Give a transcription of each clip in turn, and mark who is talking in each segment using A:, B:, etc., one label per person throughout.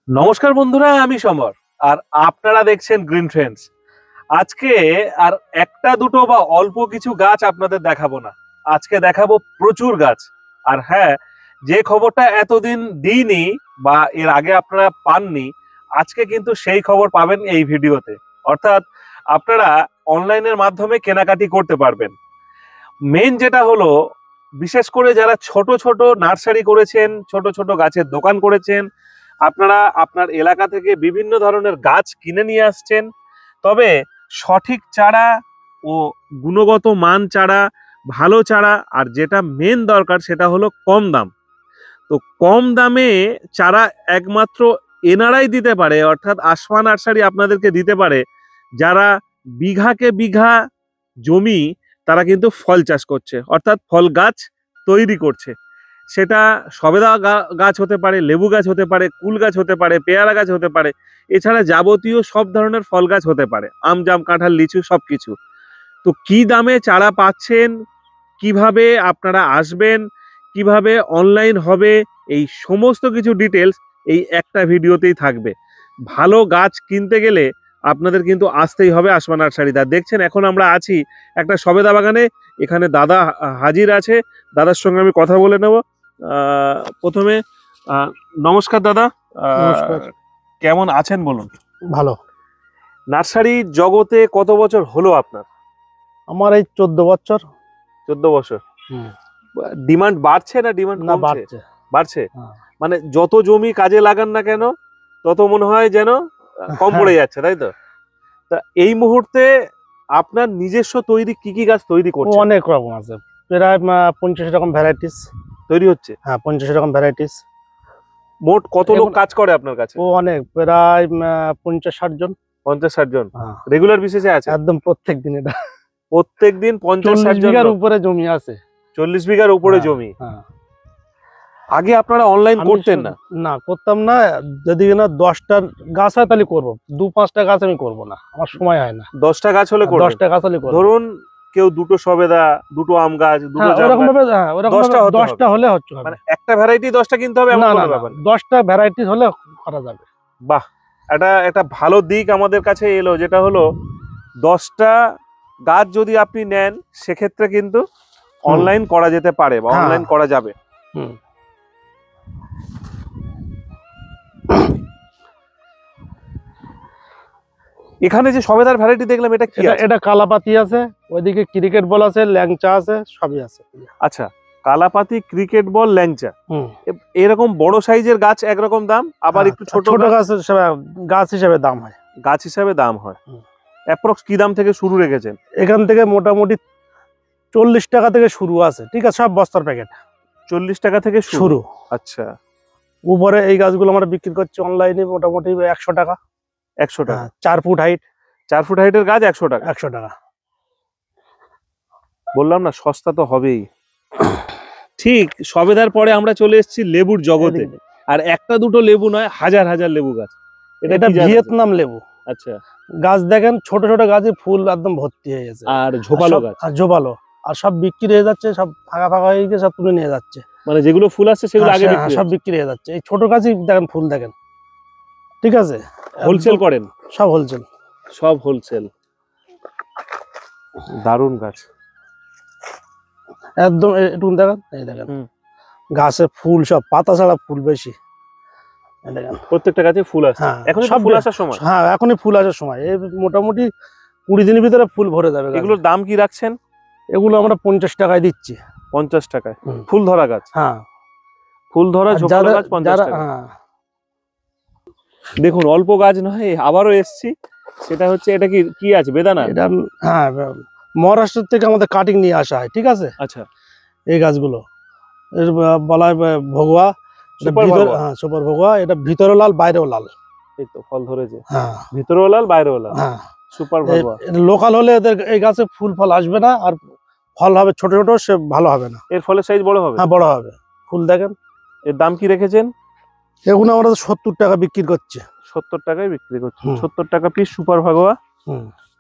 A: নমস্কার বন্ধুরা, আমি সমর আর আপনারা দেখছেন গ্রিন ট্রেন্ডস। আজকে আর একটা দুটো বা অল্প কিছু গাছ আপনাদের দেখাবো না, আজকে দেখাবো প্রচুর গাছ। আর হ্যাঁ, যে খবরটা এতদিন দিইনি বা এর আগে আপনারা পাননি, আজকে কিন্তু সেই খবর পাবেন এই ভিডিওতে। অর্থাৎ আপনারা অনলাইনের মাধ্যমে কেনাকাটি করতে পারবেন। মেন যেটা হলো, বিশেষ করে যারা ছোট ছোট নার্সারি করেছেন, ছোট ছোট গাছের দোকান করেছেন, আপনারা আপনার এলাকা থেকে বিভিন্ন ধরনের গাছ কিনে নিয়ে আসছেন, তবে সঠিক চারা ও গুণগত মান চারা, ভালো চারা, আর যেটা মেন দরকার সেটা হলো কম দাম। তো কম দামে চারা একমাত্র এনারাই দিতে পারে, অর্থাৎ আসমা নার্সারি আপনাদেরকে দিতে পারে, যারা বিঘাকে বিঘা জমি তারা কিন্তু ফল চাষ করছে, অর্থাৎ ফল গাছ তৈরি করছে। সেটা সবেদা গাছ হতে পারে, লেবু গাছ হতে পারে, কুল গাছ হতে পারে, পেয়ারা গাছ হতে পারে, এছাড়া যাবতীয় সব ধরনের ফল গাছ হতে পারে, আম জাম কাঁঠাল লিচু সবকিছু। তো কি দামে চারা পাচ্ছেন, কিভাবে আপনারা আসবেন, কিভাবে অনলাইন হবে, এই সমস্ত কিছু ডিটেলস এই একটা ভিডিওতেই থাকবে। ভালো গাছ কিনতে গেলে আপনাদের কিন্তু আসতেই হবে আসমা নার্সারিতে। দেখছেন এখন আমরা আছি একটা সবেদা বাগানে, এখানে দাদা হাজির আছে, দাদার সঙ্গে আমি কথা বলে নেব। প্রথমে নমস্কার দাদা,
B: নমস্কার।
A: কেমন আছেন বলুন?
B: ভালো।
A: নার্সারি জগতে কত বছর হলো আপনার?
B: আমার এই 14 বছর।
A: 14 বছর। ডিমান্ড বাড়ছে না ডিমান্ড
B: না,
A: কমছে?
B: বাড়ছে।
A: বাড়ছে।
B: হ্যাঁ।
A: মানে যত জমি কাজে লাগান না কেন, তত মনে হয় যেন কম পড়ে যাচ্ছে, তাই তো? তা এই মুহূর্তে আপনার নিজস্ব তৈরি কি কি গাছ তৈরি করছেন?
B: অনেক রকম আছে, প্রায় 50 রকম ভ্যারাইটিস
A: তৈরি হচ্ছে।
B: হ্যাঁ, 50 রকম ভ্যারাইটিস।
A: মোট কত লোক কাজ করে আপনার কাছে?
B: অনেক, প্রায় 50-60 জন।
A: 50-60 জন
B: হ্যাঁ,
A: রেগুলার বেসিসে আছে?
B: একদম প্রত্যেক দিন। এটা
A: প্রত্যেক দিন 50-60 জন
B: বিঘার
A: লোক?
B: উপরে জমি আছে।
A: 40 বিঘার উপরে
B: হ্যাঁ,
A: জমি।
B: হ্যাঁ।
A: আগে আপনারা অনলাইন করতেন না?
B: না, করতাম না। যদি না 10টা গাছ হয় তাহলে করবো, 2-5টা গাছ আমি করবো না, আমার সময় হয় না।
A: 10টা গাছ হলে করবেন?
B: 10টা গাছ হলে করবো।
A: ধরুন কেউ দুটো সবেদা, দুটো আম গাছ, দুটো জাম
B: ওরকম
A: গাছ,
B: ভাবে 10টা হলে হচ্ছে।
A: মানে একটা ভ্যারাইটি 10টা কিনতে হবে এমন
B: না,
A: কোনো ব্যাপার?
B: 10টা ভ্যারাইটি হলে করা যাবে।
A: বাহ, এটা একটা ভালো দিক আমাদের কাছে এলো, যেটা হলো 10টা গাছ যদি আপনি নেন সেক্ষেত্রে কিন্তু অনলাইন করা যেতে পারে বা অনলাইন করা যাবে। এখানে যে সবেদার ভ্যারাইটি দেখলাম, এটা কি?
B: এটা কালাপাতি আছে, ওইদিকে ক্রিকেট বল আছে, ল্যাংচা আছে, সবই আছে।
A: আচ্ছা, কালাপাতি, ক্রিকেট বল, ল্যাংচা, এরকম বড় সাইজের গাছ একরকম দাম, আবার একটু ছোট
B: গাছ হিসেবে দাম হয়।
A: গাছ হিসাবে দাম হয়। অ্যাপ্রক্স কি দাম থেকে শুরু রেখেছেন?
B: এখান থেকে মোটামুটি 40 টাকা থেকে শুরু আছে, ঠিক আছে, সব বস্তার প্যাকেট।
A: 40 টাকা থেকে শুরু। আচ্ছা,
B: উপরে এই গাছগুলো আমরা বিক্রি করছি অনলাইনে মোটামুটি 100 টাকা।
A: 100 টাকা?
B: 4 ফুট হাইট।
A: 4 ফুট হাইটের গাছ 100 টাকা?
B: 100 টাকা।
A: বললাম না, সস্তা তো হবেই। ঠিক সবেদার পরে আমরা চলে এসেছি লেবুর জগতে। আর একটা দুটো লেবু নয়, হাজার হাজার লেবু গাছ।
B: এটা ভিয়েতনাম লেবু।
A: আচ্ছা,
B: গাছ দেখেন, ছোট ছোট গাছে ফুল একদম ভর্তি হয়ে গেছে,
A: আর ঝোপালো গাছ।
B: ঝোপালো, আর সব বিক্রি হয়ে যাচ্ছে, সব ফাঁকা ফাঁকা হয়ে গিয়ে সব তুলে নিয়ে যাচ্ছে।
A: মানে যেগুলো ফুল আসছে সেগুলো আগে
B: সব বিক্রি হয়ে যাচ্ছে। এই ছোট গাছই দেখেন, ফুল দেখেন, ঠিক আছে।
A: হোলসেল করেন?
B: সব হোলসেল,
A: সব হোলসেল। দারুণ গাছ
B: একদম। একটু দেখেন, এই দেখেন গাছে ফুল, সব পাতা ছাড়া ফুল বেশি।
A: প্রত্যেকটা গাছে ফুল আসছে। এখন সব ফুল আসার সময়?
B: হ্যাঁ, এখনই ফুল আসার সময়। এই মোটামুটি 20 দিনের ভিতরে ফুল ভরে যাবে।
A: এগুলোর দাম কি রাখছেন?
B: এগুলো আমরা 50 টাকায় দিচ্ছি।
A: 50 টাকায় ফুল ধরা গাছ?
B: হ্যাঁ,
A: ফুল ধরা ঝোপালো গাছ 50 টাকা। দেখুন, অল্প গাছ নয়, আবারও এসছি। সেটা হচ্ছে, এটা কি আছে? বেদানা?
B: এটা হ্যাঁ, মহারাষ্ট্র থেকে আমাদের কাটিং নিয়ে আসা হয়, ঠিক আছে।
A: আচ্ছা,
B: এই গাছগুলো বলা হয় ভগোয়া। সুপার ভগোয়া। এটা ভিতরেও লাল, বাইরেও লাল।
A: এই তো ফল ধরেছে।
B: হ্যাঁ,
A: ভিতরেও লাল, বাইরেও লাল।
B: হ্যাঁ,
A: সুপার ভগোয়া।
B: লোকাল হলে এদের এই গাছে ফুল ফল আসবে না, আর ফল হবে ছোট ছোট, সে ভালো হবে না।
A: এর ফলের সাইজ বড় হবে?
B: হ্যাঁ, বড় হবে। ফুল দেখেন।
A: এর দাম কি রেখেছেন?
B: এগুলো আমরা 70 টাকা বিক্রি করছি।
A: 70 টাকায় বিক্রি করছি। 70 টাকা পিস সুপার ভগোয়া,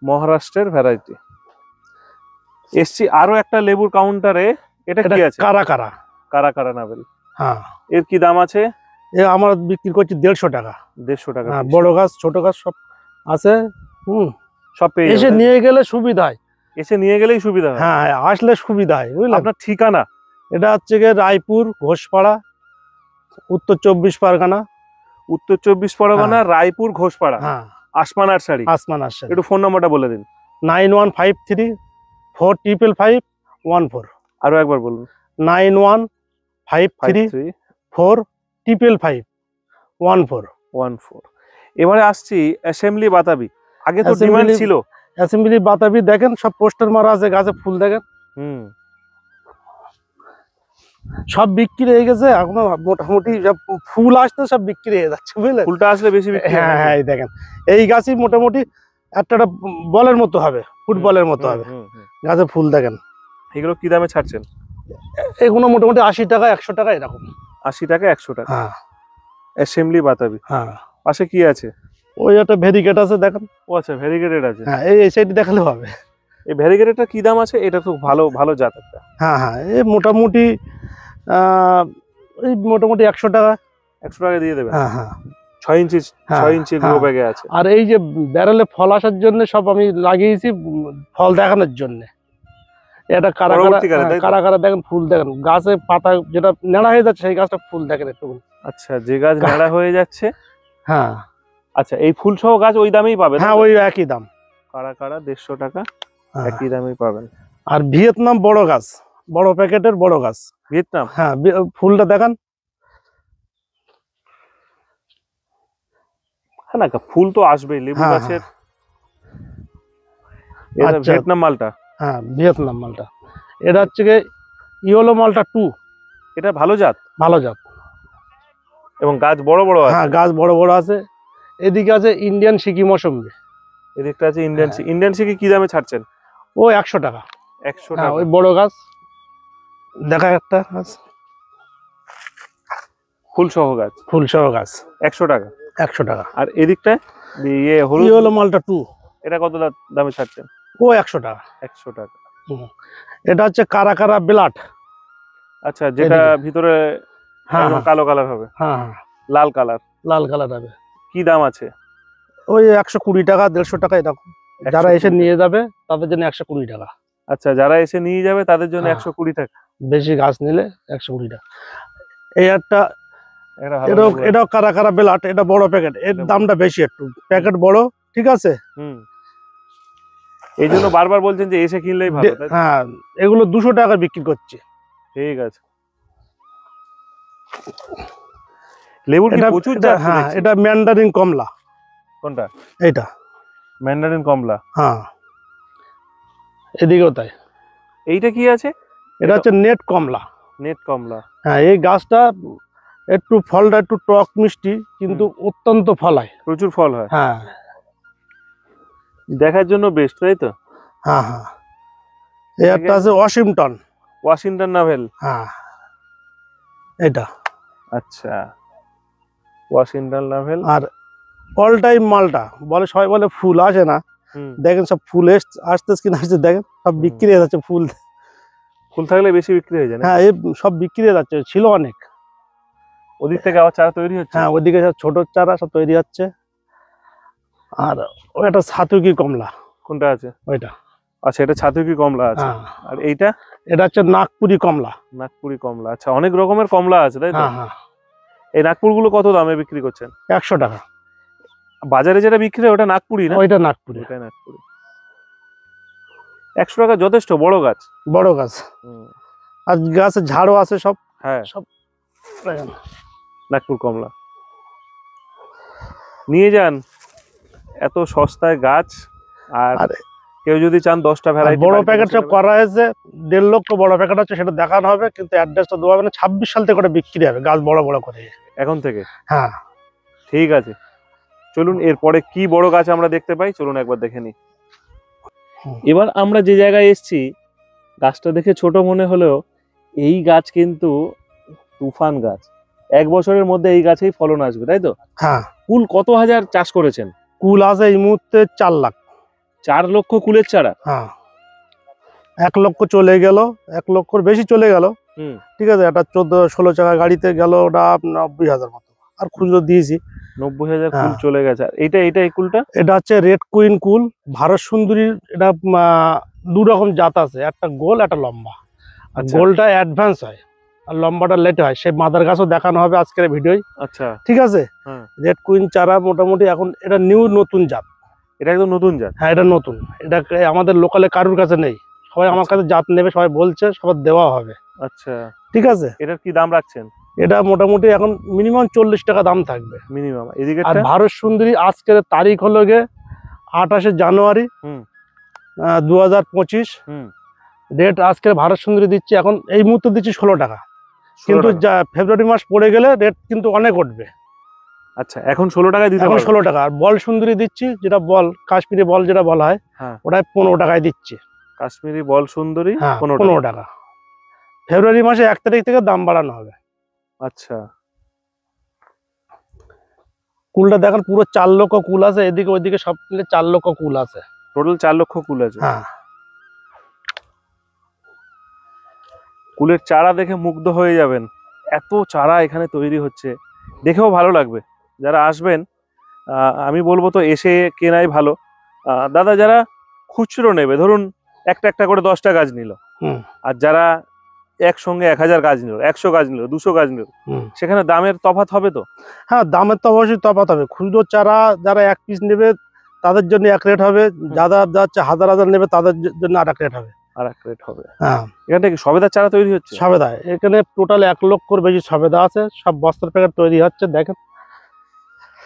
A: মহারাষ্ট্রের ভ্যারাইটি। এসছি আরো একটা লেবুর কাউন্টারে। এটা কি আছে?
B: কারা কারা।
A: কারা কারা নাভেল।
B: হ্যাঁ,
A: এর কি দাম আছে?
B: আমার বিক্রি করছি 150 টাকা।
A: 150 টাকা
B: হ্যাঁ,
A: piece।
B: বড় গাছ ছোট গাছ সব আছে।
A: সব পেয়ে
B: এসে
A: যাবে,
B: নিয়ে গেলে সুবিধা হয়।
A: এসে নিয়ে গেলেই সুবিধা হয়।
B: হ্যাঁ, আসলে সুবিধা হয়, বুঝলেন।
A: আপনার ঠিকানা?
B: এটা হচ্ছে গিয়ে রায়পুর ঘোষপাড়া, উত্তর 24 পরগনা।
A: উত্তর 24 পরগনা, রায়পুর ঘোষপাড়া,
B: হ্যাঁ,
A: আসমা নার্সারি।
B: আসমান আসছে।
A: একটু ফোন নাম্বারটা বলে দিন।
B: 9153455514।
A: আরো একবার বলুন।
B: 9153455514।
A: এবারে আসছি অ্যাসেম্বলি বাতাবি। আগে তো ডিমান্ড
B: Assembly-
A: ছিল।
B: অ্যাসেম্বলি বাতাবি দেখেন, সব পোস্টার মারা আছে, গাছে ফুল দেখেন
A: হুম।
B: সব বিক্রি হয়ে গেছে। এখন মোটামুটি সব ফুল আসতে সব বিক্রি হয়ে যাচ্ছে, বুঝলেন।
A: ফুলটা আসলে বেশি বিক্রি হয়
B: হ্যাঁ
A: নাকি?
B: হ্যাঁ, এই দেখেন এই গাছই মোটামুটি একটা বলের মতো হবে, ফুটবলের মতো হবে। গাছে ফুল দেখেন।
A: এগুলো কি দামে ছাড়ছেন?
B: এগুলো মোটামুটি 80 টাকা 100 টাকা এরকম।
A: 80 টাকা 100 টাকা।
B: হ্যাঁ
A: অ্যাসেম্বলি বাতাবি।
B: হ্যাঁ,
A: পাশে কি আছে?
B: ওই একটা ভেরিগেট আছে দেখেন।
A: ও আচ্ছা, ভেরিগেটেড আছে।
B: হ্যাঁ, এই সাইডে দেখালে হবে।
A: এই ভেরিগেটেডটা কি দাম আছে? এটা তো ভালো ভালো জাত একটা।
B: হ্যাঁ হ্যাঁ, এই মোটামুটি এই মোটামুটি 100 টাকা।
A: 100 টাকা দিয়ে দেবেন।
B: হ্যাঁ হ্যাঁ
A: 6 ইঞ্চি,
B: হ্যাঁ,
A: 6 ইঞ্চি গ্রো
B: হ্যাঁ।
A: ব্যাগে আছে।
B: আর এই যে ব্যারেলে ফল আসার জন্য সব আমি লাগিয়েছি, ফল দেখানোর জন্য। এটা কারা কারা,
A: পরবর্তীকালে, তাই তো?
B: কারা কারা দেখেন ফুল দেখেন, গাছে পাতা যেটা নেড়া হয়ে যাচ্ছে সেই গাছটা ফুল দেখেন একটু।
A: আচ্ছা, যে গাছ নেড়া হয়ে যাচ্ছে।
B: হ্যাঁ
A: আচ্ছা, এই ফুল সহ গাছ ওই দামেই পাবেন?
B: হ্যাঁ, ওই একই দাম।
A: কারা কারা 150 টাকা,
B: হ্যাঁ।
A: একই দামেই পাবেন।
B: আর ভিয়েতনাম বড় গাছ, বড় প্যাকেটের বড় গাছ।
A: ভিয়েতনাম?
B: হ্যাঁ, ফুলটা দেখান।
A: হ্যাঁ না, ফুল তো আসবেই লেবু
B: হ্যাঁ,
A: গাছের। এটা
B: আচ্ছা।
A: ভিয়েতনাম মালটা।
B: হ্যাঁ, ভিয়েতনাম মালটা। এটা হচ্ছে গিয়ে ইয়েলো মালটা 2।
A: এটা ভালো জাত
B: ভালো জাত
A: এবং গাছ বড় বড় আছে।
B: হ্যাঁ, গাছ বড় বড় আছে। এদিকে আছে ইন্ডিয়ান সিকি মৌসুমি।
A: এদিকটা আছে ইন্ডিয়ান
B: হ্যাঁ।
A: ইন্ডিয়ান সিকি কি দামে ছাড়ছেন?
B: ও 100 টাকা।
A: 100
B: হ্যাঁ,
A: টাকা।
B: ওই বড় গাছ দেখা একটা গাছ,
A: ফুল সহ গাছ
B: ফুল সহ গাছ
A: 100 টাকা।
B: 100 টাকা।
A: আর এদিকটায় ইয়ে হলুদ,
B: ইয়েলো মালটা 2,
A: এটা কত দামে ছাড়ছেন?
B: ও 100 টাকা।
A: 100 টাকা।
B: এটা হচ্ছে কারা কারা ব্লাড।
A: আচ্ছা, যেটা
B: এদিকে।
A: ভিতরে
B: হ্যাঁ
A: একদম
B: হ্যাঁ
A: কালো কালার হবে,
B: হ্যাঁ হ্যাঁ,
A: লাল কালার,
B: লাল কালার হবে।
A: কি দাম আছে?
B: ওই 120 টাকা 150 টাকা এরকম। যারা এসে
A: 120
B: নিয়ে যাবে তাদের জন্য 120 টাকা।
A: আচ্ছা, যারা এসে নিয়ে যাবে তাদের জন্য
B: হ্যাঁ।
A: 120 টাকা।
B: বেশি গাছ নিলে 120 টাকা। এই একটা,
A: এটা ভালো
B: এটাও
A: লেবু আছে।
B: এটাও কারা কারা ব্লাড, এটা বড় প্যাকেট, এর
A: এটা
B: দামটা বেশি একটু, প্যাকেট বড়, ঠিক আছে।
A: হুম। এই জন্য বারবার বলছেন যে এসে কিনলেই ভালো, তাই তো?
B: হ্যাঁ, এগুলো 200 টাকা বিক্রি করছে।
A: ঠিক আছে। লেবুর কি প্রচুর জাত?
B: হ্যাঁ, এটা ম্যান্ডারিন কমলা।
A: কোনটা?
B: এইটা
A: ম্যান্ডারিন কমলা।
B: হ্যাঁ, এদিকেও তাই।
A: এইটা কি আছে?
B: এটা হচ্ছে নেট কমলা।
A: নেট কমলা।
B: হ্যাঁ, এই গাছটা একটু ফলটা একটু টক মিষ্টি, কিন্তু অত্যন্ত ফলায়।
A: প্রচুর ফল হয়,
B: হ্যাঁ
A: দেখার জন্য বেস্ট, তাই তো?
B: হ্যাঁ হ্যাঁ, এই একটা আছে ওয়াশিংটন।
A: Washington navel.
B: হ্যাঁ, এটা।
A: আচ্ছা, ওয়াশিংটন নাভেল।
B: আর অল টাইম মালটা বলে, সবাই বলে ফুল আসে না,
A: হুম।
B: দেখেন সব ফুল আসতেছে কিনা আসছে দেখেন, সব বিক্রি হয়ে যাচ্ছে ফুল।
A: ফুল থাকলে বেশি বিক্রি হয়ে যায় না?
B: হ্যাঁ, এই সব বিক্রি হয়ে যাচ্ছে, ছিল অনেক।
A: ওদিক থেকে আবার চারা তৈরি হচ্ছে?
B: হ্যাঁ, ওইদিকে সব ছোট চারা সব তৈরি হচ্ছে। আর ওই একটা ছাতুকি কমলা,
A: কোনটা আছে?
B: ওইটা।
A: আচ্ছা, এটা ছাতুকি কমলা আছে।
B: হ্যাঁ,
A: আর এইটা?
B: এটা হচ্ছে নাগপুরি কমলা।
A: নাগপুরি কমলা। আচ্ছা, অনেক রকমের কমলা আছে, তাই তো?
B: হ্যাঁ হ্যাঁ,
A: এই নাগপুর গুলো কত দামে বিক্রি করছেন?
B: 100 টাকা।
A: বাজারে যেটা বিক্রি হয় ওটা নাগপুরি না?
B: ওইটা নাগপুরি।
A: ওটাই নাগপুরি। 100 টাকা যথেষ্ট, বড় গাছ।
B: বড় গাছ। আর গাছের ঝাড়ও আছে সব।
A: হ্যাঁ,
B: সব
A: নাগপুর কমলা নিয়ে যান, এত সস্তায় গাছ। আর
B: আরে,
A: কেউ যদি চান 10টা
B: আর
A: ভ্যারাইটি
B: বড় প্যাকেট সব করা হয়েছে, 1.5 লক্ষ বড় প্যাকেট আছে, সেটা দেখানো হবে, কিন্তু অ্যাড্রেসটা দেওয়া হবে না। 26 সাল থেকে ওটা বিক্রি হবে, গাছ বড় বড় করে।
A: এখন থেকে?
B: হ্যাঁ,
A: ঠিক আছে, চলুন এরপরে কি বড় গাছ আমরা দেখতে পাই, চলুন একবার দেখে নিই। এবার আমরা যে জায়গায় এসেছি, গাছটা দেখে ছোট মনে হলেও এই গাছ কিন্তু তুফান গাছ। 1 বছরের মধ্যে এই গাছেই ফলন আসবে, তাই তো?
B: হ্যাঁ।
A: কুল কত হাজার চাষ করেছেন?
B: কুল আছে এই মুহূর্তে 4 লাখ।
A: 4 লক্ষ কুলের চারা?
B: হ্যাঁ, 1 লক্ষ চলে গেল, 1 লক্ষর বেশি চলে গেল।
A: হুম।
B: ঠিক আছে, একটা 14-16 চাকা গাড়িতে গেল, ওটা 90,000 মতো। আর খুচরো দিয়েছি।
A: 90,000 কুল
B: হ্যাঁ।
A: চলে গেছে। আর এটা এই কুলটা
B: এটা হচ্ছে রেড কুইন কুল, ভারত সুন্দরীর। এটা দু রকম জাত আছে, একটা গোল একটা লম্বা। আর
A: আচ্ছা।
B: গোলটা অ্যাডভান্স হয় আর লম্বাটা লেট হয়। সেই মাদার গাছও দেখানো হবে আজকের ভিডিওয়।
A: আচ্ছা।
B: ঠিক আছে।
A: হ্যাঁ।
B: রেড কুইন চারা মোটামুটি এখন এটা নতুন জাত।
A: এটা একদম নতুন জাত।
B: হ্যাঁ, এটা নতুন। এটা আমাদের লোকালে কারুর কাছে নেই। সবাই আমার কাছে জাত নেবে, সবাই বলছে, সবার দেওয়া হবে।
A: আচ্ছা।
B: ঠিক আছে।
A: এটার কি দাম রাখছেন?
B: এটা মোটামুটি এখন মিনিমাম 40 টাকা দাম থাকবে
A: মিনিমাম। এদিকে
B: আর ভারত সুন্দরী আজকের তারিখ হলো গে 28শে জানুয়ারি 2025। রেট আজকের ভারত সুন্দরী দিচ্ছি এখন এই মুহূর্তে দিচ্ছি 16 টাকা, কিন্তু ফেব্রুয়ারি মাস পড়ে গেলে রেট কিন্তু অনেক উঠবে।
A: আচ্ছা, এখন 16 টাকায় দিতে
B: এখন
A: পারবেন?
B: 16 টাকা। আর বল সুন্দরী দিচ্ছি, যেটা বল কাশ্মীরি বল যেটা বলা হয়,
A: হ্যাঁ,
B: ওটাই 15 টাকায় দিচ্ছি।
A: কাশ্মীরি বল সুন্দরী
B: 15 টাকা। ফেব্রুয়ারি মাসে 1 তারিখ থেকে দাম বাড়ানো হবে।
A: আচ্ছা।
B: কুলটা দেখেন পুরো 4 লক্ষ কুল আছে, এদিকে ওইদিকে সব মিলে 4 লক্ষ কুল আছে।
A: টোটাল 4 লক্ষ কুল আছে।
B: হ্যাঁ।
A: কুলের চারা দেখে মুগ্ধ হয়ে যাবেন। এত চারা এখানে তৈরি হচ্ছে, দেখেও ভালো লাগবে। যারা আসবেন আমি বলবো তো এসে কেনাই ভালো। দাদা, যারা খুচরো নেবে, ধরুন একটা একটা করে 10টা গাছ নিল, আর যারা একসঙ্গে 1000 গাছ নিল, 100 গাছ নিল, 200 গাছ নিল, সেখানে দামের তফাৎ হবে তো?
B: হ্যাঁ, দামের তো অবশ্যই তফাৎ হবে। খুচরো চারা যারা 1 পিস নেবে তাদের জন্য এক রেট হবে, যারা যাচ্ছে হাজার হাজার নেবে তাদের জন্য আর এক রেট হবে।
A: আর এক রেট হবে।
B: হ্যাঁ।
A: এখান থেকে সবেদার চারা তৈরি হচ্ছে?
B: সবেদা এখানে টোটাল 1 লক্ষর বেশি সবেদা আছে, সব বস্তার প্যাকেট তৈরি হচ্ছে দেখেন।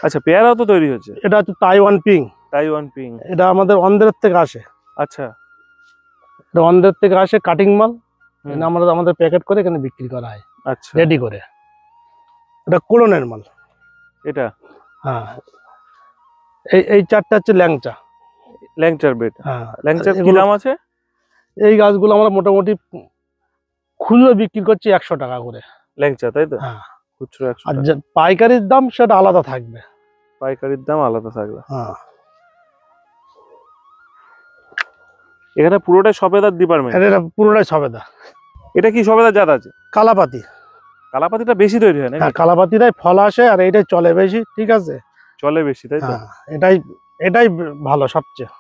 A: আচ্ছা, পেয়ারাও তো তৈরি হচ্ছে?
B: এটা হচ্ছে তাইওয়ান পিং।
A: Taiwan ping.
B: এটা আমাদের অন্ধ্রের থেকে আসে।
A: আচ্ছা।
B: এটা অন্ধ্রের থেকে আসে কাটিং মাল, আমাদের প্যাকেট করে এখানে বিক্রি করা হয়।
A: আচ্ছা।
B: রেডি করে। এটা কোলনের মাল
A: এটা।
B: হ্যাঁ। এই চারটা হচ্ছে ল্যাংচা।
A: ল্যাংচার বেড।
B: হ্যাঁ।
A: ল্যাংচার কি দাম আছে?
B: এই গাছগুলো আমরা মোটামুটি খুচরো বিক্রি করছি 100 টাকা করে
A: ল্যাংচা, তাই তো?
B: হ্যাঁ।
A: খুচরো 100
B: আর
A: টাকা।
B: পাইকারির দাম সেটা আলাদা থাকবে।
A: পাইকারির দাম আলাদা থাকবে।
B: হ্যাঁ।
A: এখানে পুরোটাই সবেদার ডিপার্টমেন্ট?
B: এটা পুরোটাই সবেদা।
A: এটা কি সবেদার জাত আছে?
B: কালাপাতি।
A: কালাপাতিটা বেশি তৈরি হয় না?
B: হ্যাঁ, কালাপাতিটাই ফল আসে আর এইটাই চলে বেশি। ঠিক আছে।
A: চলে বেশি, তাই তো?
B: এটাই ভালো সবচেয়ে।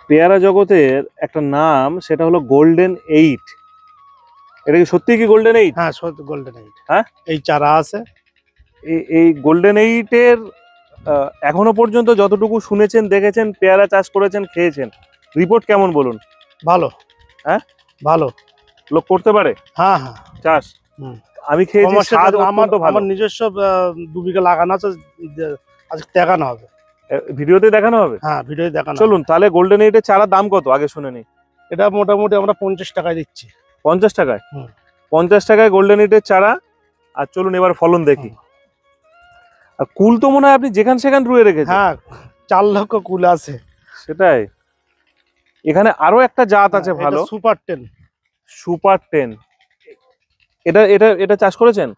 A: পেয়ারা জগতের একটা নাম, সেটা হলো গোল্ডেন 8। এটা কি সত্যি কি গোল্ডেন 8?
B: হ্যাঁ, সত্যি গোল্ডেন 8।
A: হ্যাঁ,
B: এই চারা আছে।
A: এই গোল্ডেন 8 এর এখনো পর্যন্ত যতটুকু শুনেছেন, দেখেছেন, পেয়ারা চাষ করেছেন, খেয়েছেন, রিপোর্ট কেমন বলুন?
B: ভালো।
A: হ্যাঁ,
B: ভালো।
A: লোক করতে পারে
B: হ্যাঁ হ্যাঁ
A: চাষ। আমি খেয়েছি, স্বাদ অত্যন্ত ভালো।
B: আমার নিজস্ব 2 বিঘা লাগানো আছে, আজকে দেখানো হবে।
A: ভিডিওতে দেখানো হবে?
B: হ্যাঁ, ভিডিওতে দেখানো।
A: চলুন তাহলে গোল্ডেন 8 এর চারার দাম কত আগে শুনে নিই।
B: এটা মোটামুটি আমরা 50 টাকায় দিচ্ছি।
A: 50 টাকায়? 50 টাকায় গোল্ডেন 8 এর চারা। আর চলুন এবার ফলন দেখি। আর কুল তো মনে হয় আপনি যেখান সেখান রুয়ে রেখেছেন।
B: হ্যাঁ, 4 লক্ষ কুল আছে।
A: সেটাই। এখানে আরো একটা জাত আছে ভালো,
B: সুপার 10।
A: সুপার 10। এটা এটা এটা চাষ করেছেন?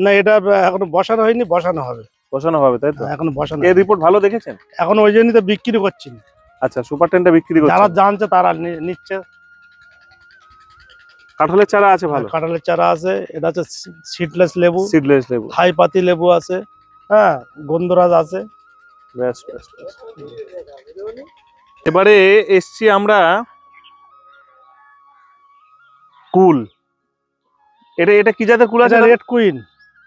B: না, এটা এখনো বসানো হয়নি, বসানো হবে।
A: বসানো হবে, তাই তো?
B: এখনো বসানো।
A: এর রিপোর্ট ভালো দেখেছেন?
B: এখন ওই জন্যই তো বিক্রি করছি।
A: আচ্ছা, সুপার 10টা বিক্রি করছেন?
B: যারা জানছে তারা নিচ্ছে।
A: কাঁঠালের চারা আছে ভালো?
B: কাঁঠালের চারা আছে। এটা হচ্ছে সিডলেস লেবু।
A: সিডলেস লেবু।
B: থাইপাতি লেবু আছে। হ্যাঁ, গন্ধরাজ আছে।
A: ব্যাস ব্যাস ব্যাস। এবারে এসছি আমরা কুল। এটা কি জাতের কুল আছে?
B: Red queen.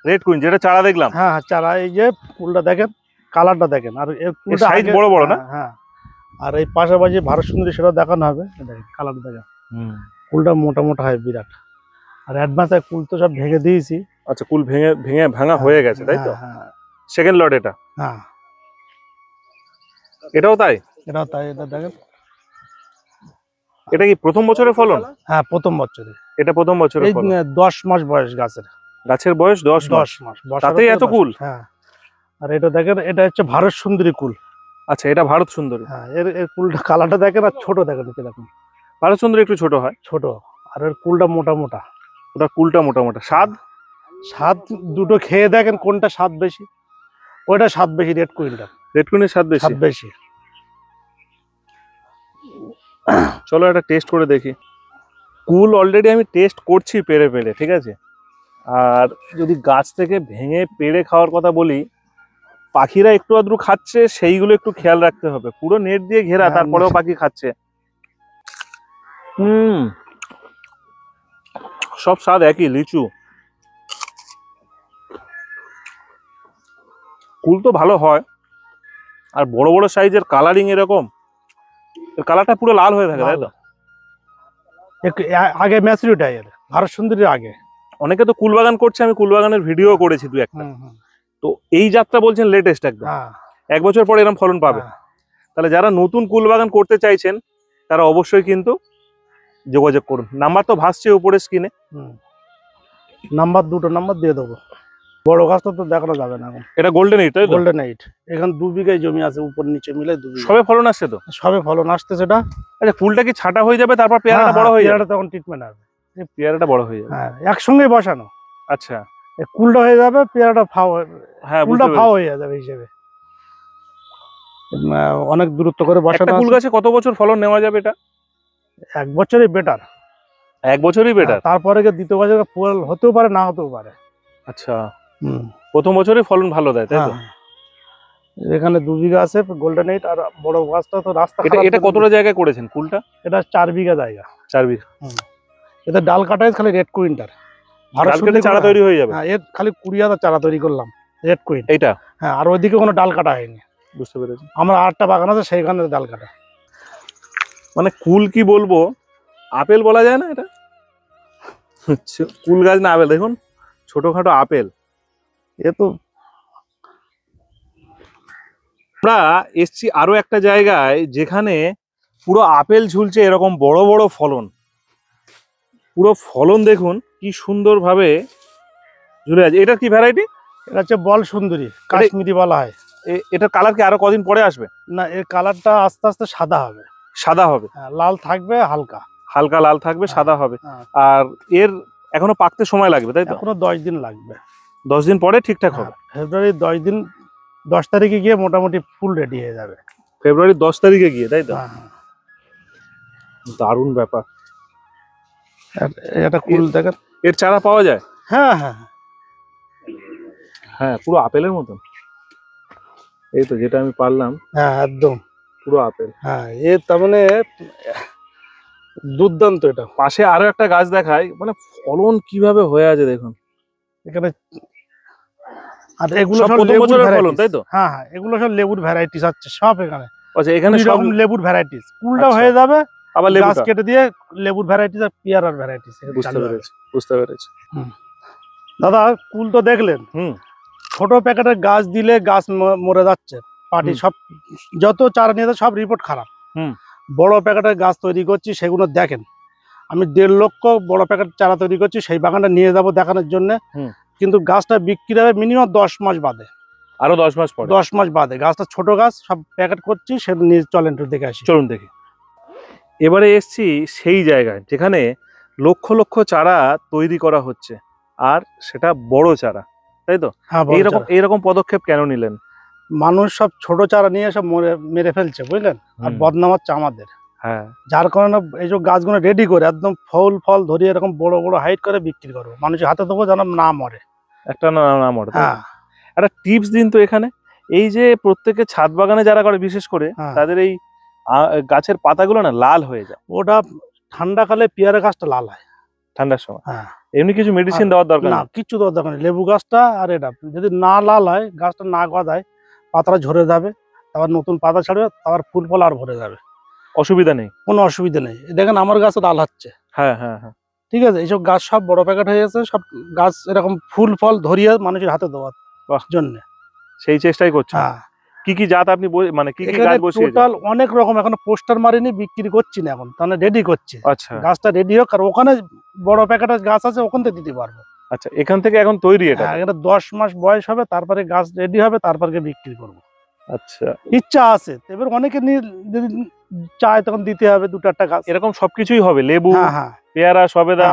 A: রেড কুইন, যেটা চারা দেখলাম।
B: হ্যাঁ, চারা। এই যে কুলটা দেখেন, কালারটা দেখেন। আর এর কুলটা
A: সাইজ বড় বড় না?
B: হ্যাঁ। আর এই পাশাপাশি ভারত সুন্দরী, সেটা দেখানো হবে। দেখেন কালার দেখেন। কুলটা মোটা মোটা হয় বিরাট। আর অ্যাডভান্স কুল তো সব ভেঙে দিয়েছি।
A: আচ্ছা, কুল ভাঙা হয়ে গেছে, তাই তো?
B: হ্যাঁ।
A: সেকেন্ড লট এটা?
B: হ্যাঁ,
A: এটাও তাই?
B: এটাও তাই। এটা দেখেন।
A: এটা কি প্রথম বছরের ফলন?
B: হ্যাঁ, প্রথম বছরে।
A: এটা প্রথম বছরের ফলন।
B: 10 মাস বয়স গাছের।
A: গাছের বয়স 10 মাস। তাতেই এত কুল?
B: হ্যাঁ। আর এটা দেখেন, এটা হচ্ছে ভারত সুন্দরী কুল।
A: আচ্ছা, এটা ভারত সুন্দরী।
B: হ্যাঁ, এর কুলটা কালারটা দেখেন আর ছোট দেখেন কিরকম।
A: ভারত সুন্দরী একটু ছোট হয়।
B: ছোট। আর এর কুলটা মোটা মোটা।
A: ওটা কুলটা মোটা মোটা।
B: স্বাদ দুটো খেয়ে দেখেন কোনটা স্বাদ বেশি। ওইটা স্বাদ বেশি, রেড কুইনটা।
A: রেড কুইনের স্বাদ বেশি। চলো একটা টেস্ট করে দেখি। কুল অলরেডি আমি টেস্ট করছি পেরে পেরে, ঠিক আছে? আর যদি গাছ থেকে ভেঙে পেড়ে খাওয়ার কথা বলি, পাখিরা একটু আধটু খাচ্ছে, সেইগুলো একটু খেয়াল রাখতে হবে। পুরো নেট দিয়ে ঘেরা,
B: হ্যাঁ,
A: তারপরেও পাখি খাচ্ছে। সব স্বাদ একই, লিচু। কুল তো ভালো হয়, আর বড় বড় সাইজের কালারিং এরকম, কালারটা পুরো লাল হয়ে থাকে, তাই তো?
B: একটু আগে ম্যাচুরিটি এর ভারত সুন্দরীর আগে।
A: অনেকে তো কুল বাগান করছে, আমি কুল বাগানের ভিডিও করেছি দু একটা। তো এই জাতটা বলছেন লেটেস্ট একদম,
B: হ্যাঁ
A: 1 বছর পরে এরকম ফলন পাবে।
B: হ্যাঁ।
A: তাহলে যারা নতুন কুল বাগান করতে চাইছেন তারা অবশ্যই কিন্তু যোগাযোগ করুন। নাম্বার তো ভাসছে উপরে স্ক্রিনে।
B: নাম্বার, দুটো নাম্বার দিয়ে দেবো। বড় গাছটা তো দেখানো যাবে না এখন।
A: এটা গোল্ডেন এইট, তাই তো?
B: গোল্ডেন এইট, এখানে 2 বিঘায় জমি আছে, উপর নিচে মিলে 2 বিঘা।
A: সবে ফলন আসছে তো?
B: সবে ফলন আসছে সেটা।
A: আচ্ছা, কুলটা কি ছাটা হয়ে যাবে, তারপর পেয়ারাটা বড় হয়ে যাবে?
B: পেয়ারাটা তখন ট্রিটমেন্ট হবে।
A: পেয়ারাটা বড় হয়ে যাবে,
B: হ্যাঁ, একসঙ্গে বসানো।
A: আচ্ছা।
B: কুলটা হয়ে যাবে, পেয়ারাটা ফাও,
A: হ্যাঁ,
B: কুলটা ফাও হয়ে যাবে হিসেবে। অনেক দূরত্ব করে বসানো।
A: একটা কুল গাছে কত বছর ফলন নেওয়া যাবে এটা?
B: 1 বছরই বেটার।
A: 1 বছরই বেটার।
B: তারপরে দ্বিতীয় বছরে ফল হতেও পারে, না হতেও পারে।
A: আচ্ছা, প্রথম বছরই ফলন ভালো দেয়, তাই তো?
B: এখানে 2 বিঘা আছে গোল্ডেন এইট, আর বড় গাছটা তো রাস্তা।
A: এটা কতটা জায়গায় করেছেন কুলটা?
B: এটা 4 বিঘা জায়গা।
A: 4 বিঘা।
B: এটা ডাল কাটাই খালি রেড কুইন্টার।
A: ডাল কেটে চারা তৈরি হয়ে যাবে?
B: হ্যাঁ, এর খালি 20,000 চারা তৈরি করলাম রেড কুইন।
A: এইটা?
B: হ্যাঁ, আর ওইদিকে কোনো ডাল কাটা হয়নি।
A: বুঝতে পেরেছি।
B: আমার 8টা বাগান আছে, সেইখানে ডাল কাটা।
A: মানে কুল কি বলবো, আপেল বলা যায় না এটা? কুল গাছ না আপেল, দেখুন ছোটখাটো আপেল। এ তো আমরা এসছি আরো একটা জায়গায় যেখানে পুরো আপেল ঝুলছে, এরকম বড় বড় ফলন। পুরো ফলন দেখুন কি সুন্দর ভাবে ঝুলে আছে। এটা কি ভ্যারাইটি?
B: এটা হচ্ছে বল সুন্দরী, কাশ্মীরি বলা হয়।
A: এটার কালার কি আরো কদিন পরে আসবে?
B: না, এর কালারটা আস্তে আস্তে সাদা হবে।
A: সাদা হবে?
B: লাল থাকবে হালকা।
A: হালকা লাল থাকবে, সাদা হবে। আর এর এখনো পাকতে সময় লাগবে, তাই তো?
B: এখনো 10 দিন লাগবে।
A: 10 দিন পরে ঠিকঠাক হবে।
B: ফেব্রুয়ারি 10 দিন, 10 তারিখে গিয়ে মোটামুটি ফুল রেডি হয়ে যাবে।
A: ফেব্রুয়ারি 10 তারিখে গিয়ে, তাই তো? দারুণ ব্যাপার।
B: এটা কুল দেখেন।
A: এর চারা পাওয়া যায়?
B: হ্যাঁ হ্যাঁ
A: হ্যাঁ, পুরো আপেলের মতন। এই তো যেটা আমি পারলাম।
B: হ্যাঁ, একদম
A: পুরো আপেল।
B: হ্যাঁ, তার মানে দুর্দান্ত। এটা
A: পাশে আরো একটা গাছ দেখায়, মানে ফলন কিভাবে হয়ে আছে দেখুন
B: এখানে। আর এগুলো সব
A: প্রথম বছরের ফলন, তাই তো?
B: হ্যাঁ হ্যাঁ, এগুলো সব লেবুর ভ্যারাইটিস আছে সব এখানে।
A: আচ্ছা, এখানে সব
B: লেবুর ভ্যারাইটিস। কুলটাও হয়ে যাবে,
A: আবার
B: গাছ কেটে দিয়ে লেবুর ভ্যারাইটিস আর পেয়ারার ভ্যারাইটিস।
A: বুঝতে পেরেছি।
B: দাদা, কুল তো দেখলেন। ছোট প্যাকেটের গাছ দিলে গাছ মরে যাচ্ছে, পাটি সব যত চারা নিয়ে সব রিপোর্ট খারাপ। বড় প্যাকেটের গাছ তৈরি করছি, সেগুলো দেখেন। আমি 1.5 লক্ষ বড় প্যাকেট চারা তৈরি করছি, সেই বাগানটা নিয়ে যাব দেখানোর জন্য। কিন্তু গাছটা বিক্রি হবে মিনিমাম 10 মাস বাদে।
A: আরো 10 মাস পরে?
B: 10 মাস বাদে। গাছটা ছোট গাছ, সব প্যাকেট করছি, সেটা নিয়ে চলেন একটু দেখে আসি।
A: চলুন দেখি। এবারে এসছি সেই জায়গায় যেখানে লক্ষ লক্ষ চারা তৈরি করা হচ্ছে, আর সেটা বড় চারা, তাই তো? এইরকম পদক্ষেপ কেন নিলেন?
B: মানুষ সব ছোট চারা নিয়ে সব মেরে ফেলছে, বুঝলেন? আর বদনাম হচ্ছে আমাদের।
A: হ্যাঁ,
B: যার কারণে এইসব গাছগুলো রেডি করে একদম ফল ধরিয়ে এরকম বড় বড় হাইট করে বিক্রি করবো, মানুষের হাতে দেবো যেন না মরে।
A: একটা না মরে। হ্যাঁ, একটা টিপস দিন তো এখানে। এই যে প্রত্যেকে ছাদ বাগানে যারা করে, বিশেষ করে তাদের এই গাছের পাতাগুলো না লাল হয়ে যায়।
B: ওটা ঠান্ডাকালে পেয়ারা গাছটা লাল হয়
A: ঠান্ডার সময়। এমনি কিছু মেডিসিন দেওয়ার দরকার
B: না, কিছু দেওয়ার দরকার নেই। লেবু গাছটা আর এটা যদি না লাল হয়, গাছটা না গজায়, পাতাটা ঝরে যাবে, আবার নতুন পাতা ছাড়বে, আবার ফুল ফল আর ভরে যাবে।
A: অসুবিধা নেই,
B: কোনো অসুবিধা নেই। দেখেন আমার গাছ লাল হচ্ছে।
A: হ্যাঁ হ্যাঁ হ্যাঁ, ঠিক
B: আছে। এইসব গাছ সব বড় প্যাকেট হয়ে গেছে, সব গাছ এরকম ফুল ফল ধরিয়ে মানুষের হাতে দেওয়ার জন্য
A: সেই চেষ্টাই করছে। কি কি জাত আপনি মানে কি কি গাছ বসিয়েছেন?
B: টোটাল অনেক রকম। এখন পোস্টার মারিনি, বিক্রি করছি না, এখন তাহলে রেডি করছি।
A: আচ্ছা,
B: গাছটা রেডি হোক, আর ওখানে বড় প্যাকেটের গাছ আছে, ওখান থেকে দিতে পারবো।
A: আচ্ছা, এখান থেকে এখন তৈরি এটা?
B: এটা 10 মাস বয়স হবে, তারপরে গাছ রেডি হবে, তারপরে বিক্রি করব।
A: আচ্ছা,
B: ইচ্ছা আছে। এবার অনেকে যদি চায় তখন দিতে হবে 2-4টা গাছ।
A: এরকম সবকিছুই হবে, লেবু, পেয়ারা, সবেদা।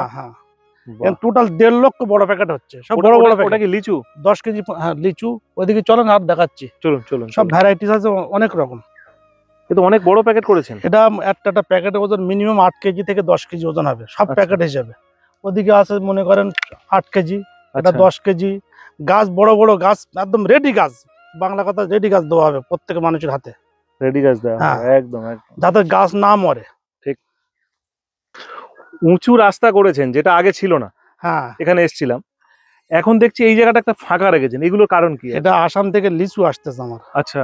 B: টোটাল 1.5 লক্ষ বড় প্যাকেট হচ্ছে, সব বড় বড় প্যাকেট।
A: ওটা কি লিচু?
B: 10 কেজি। হ্যাঁ, লিচু। ওইদিকে চলেন আর দেখাচ্ছি।
A: চলুন।
B: সব ভ্যারাইটিস আছে, অনেক রকম।
A: কিন্তু অনেক বড় প্যাকেট করেছেন।
B: এটা একটা প্যাকেটের ওজন মিনিমাম 8 কেজি থেকে 10 কেজি ওজন হবে, সব প্যাকেট হিসাবে। ওদিকে আছে মনে করেন 8 কেজি, এটা
A: আচ্ছা,
B: 10 কেজি গাছ, বড় বড় গাছ, একদম রেডি গাছ, বাংলা কথা রেডি গাছ দেওয়া হবে প্রত্যেক মানুষের হাতে,
A: রেডি গাছ দেওয়া
B: হ্যাঁ।
A: হবে, একদম একদম।
B: যাতে গাছ না মরে।
A: উঁচু রাস্তা করেছেন, যেটা আগে ছিল না।
B: হ্যাঁ,
A: এখানে এসেছিলাম, এখন দেখছি এই জায়গাটা একটা ফাঁকা রেখেছেন, এগুলোর কারণ কি?
B: এটা আসাম থেকে লিচু আসতেছে আমার,
A: আচ্ছা।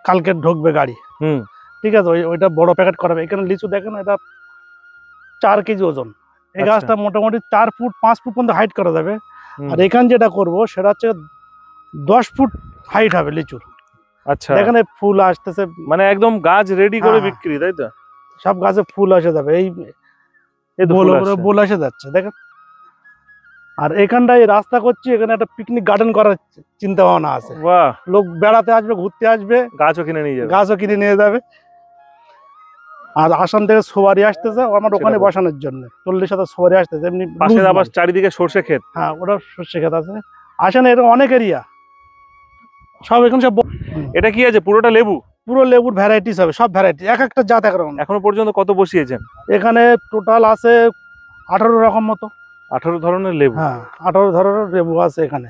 B: কালকে ঢুকবে গাড়ি।
A: হুম।
B: ঠিক আছে, ওইটা বড় প্যাকেট করাবে। এখানে লিচু দেখেন, এটা 4 কেজি ওজন। এই
A: আচ্ছা।
B: গাছটা মোটামুটি 4 ফুট 5 ফুট পর্যন্ত হাইট করা যাবে।
A: হুম।
B: আর এখানে যেটা করব সেটা হচ্ছে 10 ফুট হাইট হবে লিচুর।
A: আচ্ছা,
B: দেখেন এই ফুল আসতেছে,
A: মানে একদম গাছ রেডি করে
B: হ্যাঁ।
A: বিক্রি, তাই তো?
B: সব গাছে ফুল এসে যাবে, এই
A: এই তো
B: বোল
A: ফুল
B: করে
A: আসছে।
B: বোল এসে যাচ্ছে দেখেন। আর এখানটায় রাস্তা করছি, এখানে একটা পিকনিক গার্ডেন করার চিন্তা ভাবনা আছে।
A: বাহ,
B: লোক বেড়াতে আসবে, ঘুরতে আসবে,
A: গাছও কিনে নিয়ে যাবে।
B: গাছও কিনে নিয়ে যাবে। আর আসাম থেকে সবারই আসতেছে আমার ওখানে
A: সেটা
B: বসানোর জন্য, 40 সবারই আসতেছে এমনি
A: পাশে
B: loose
A: আবার
B: মাল।
A: চারিদিকে সর্ষে ক্ষেত।
B: হ্যাঁ, ওটা সর্ষে ক্ষেত আছে। আসেন, এরকম অনেক এরিয়া, সব এখানে সব
A: এটা কি আছে, পুরোটা লেবু?
B: পুরো লেবুর ভ্যারাইটিস হবে, সব ভ্যারাইটি, এক একটা জাত একরকম।
A: এখনো পর্যন্ত কত বসিয়েছেন?
B: এখানে টোটাল আছে 18 রকম মতো।
A: 18 ধরনের লেবু।
B: হ্যাঁ, 18 ধরনের লেবু আছে এখানে।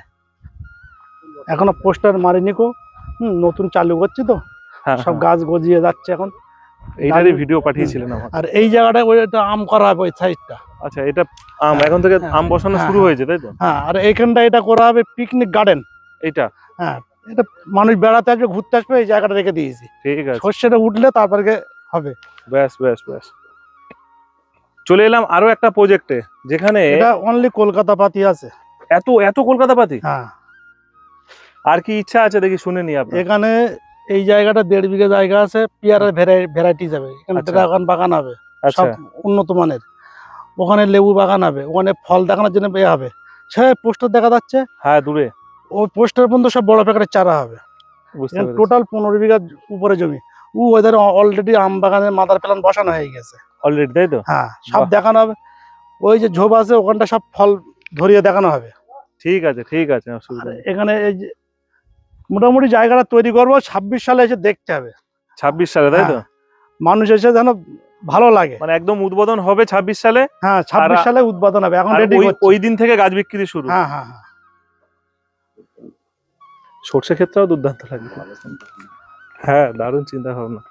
B: এখনো পোস্টার মারিনি কো, নতুন চালু করছি তো,
A: হ্যাঁ,
B: সব
A: হ্যাঁ।
B: গাছ গজিয়ে যাচ্ছে এখন।
A: এইটারই ভিডিও পাঠিয়েছিলেন আমার।
B: আর এই জায়গাটায় ওইটা আম করা হবে, ওই সাইডটা।
A: আচ্ছা, এটা আম, এখন থেকে
B: হ্যাঁ,
A: আম বসানো
B: হ্যাঁ,
A: শুরু
B: হ্যাঁ।
A: হয়েছে, তাই তো?
B: হ্যাঁ, আর এইখানটা এটা করা হবে পিকনিক গার্ডেন।
A: এইটা
B: হ্যাঁ, এটা মানুষ বেড়াতে আসবে, ঘুরতে আসবে, এই জায়গাটা রেখে দিয়েছি।
A: ঠিক আছে।
B: সর্ষেটা উঠলে তারপরে হবে।
A: ব্যাস ব্যাস ব্যাস। চলে এলাম আরো একটা প্রজেক্টে, যেখানে
B: এটা অনলি কলকাতা পাতি আছে।
A: এত এত কলকাতা পাতি।
B: হ্যাঁ,
A: আর কি ইচ্ছা আছে দেখি, শুনে নি আপনার।
B: এখানে এই জায়গাটা 1.5 বিঘা জায়গা আছে, পেয়ারার ভ্যারাইটি যাবে এখানে।
A: আচ্ছা।
B: ড্রাগন বাগান হবে,
A: আচ্ছা,
B: সব উন্নত মানের। ওখানে লেবু বাগান হবে, ওখানে ফল দেখানোর জন্য এ হবে। সে পোস্টার দেখা যাচ্ছে,
A: হ্যাঁ দূরে,
B: ওই পোস্টার পর্যন্ত সব বড় প্যাকেটের চারা হবে।
A: বুঝতে
B: এখানে
A: পেরেছি।
B: টোটাল 15 বিঘা উপরে জমি। ওদের অলরেডি আম বাগানের মাদার প্ল্যান বসানো হয়ে গেছে।
A: অলরেডি, তাই তো?
B: হ্যাঁ, সব
A: বাহ।
B: দেখানো হবে। ওই যে ঝোপ আছে ওখানটা সব ফল ধরিয়ে দেখানো হবে।
A: ঠিক আছে, ঠিক আছে,
B: আর
A: অসুবিধা নেই।
B: এখানে এই যে মোটামুটি জায়গাটা তৈরি করবো, 26 সালে এসে দেখতে হবে।
A: 26 সালে, তাই তো?
B: হ্যাঁ, মানুষ এসে যেন ভালো লাগে।
A: মানে একদম উদ্বোধন হবে 26 সালে।
B: হ্যাঁ, 26 সালে উদ্বোধন হবে, এখন
A: আর
B: রেডি করছি।
A: ওই দিন থেকে গাছ বিক্রি শুরু।
B: হ্যাঁ, হ্যাঁ, হ্যাঁ।
A: সর্ষে ক্ষেত্রেও দুর্দান্ত লাগবে। হ্যাঁ, দারুণ চিন্তা ভাবনা।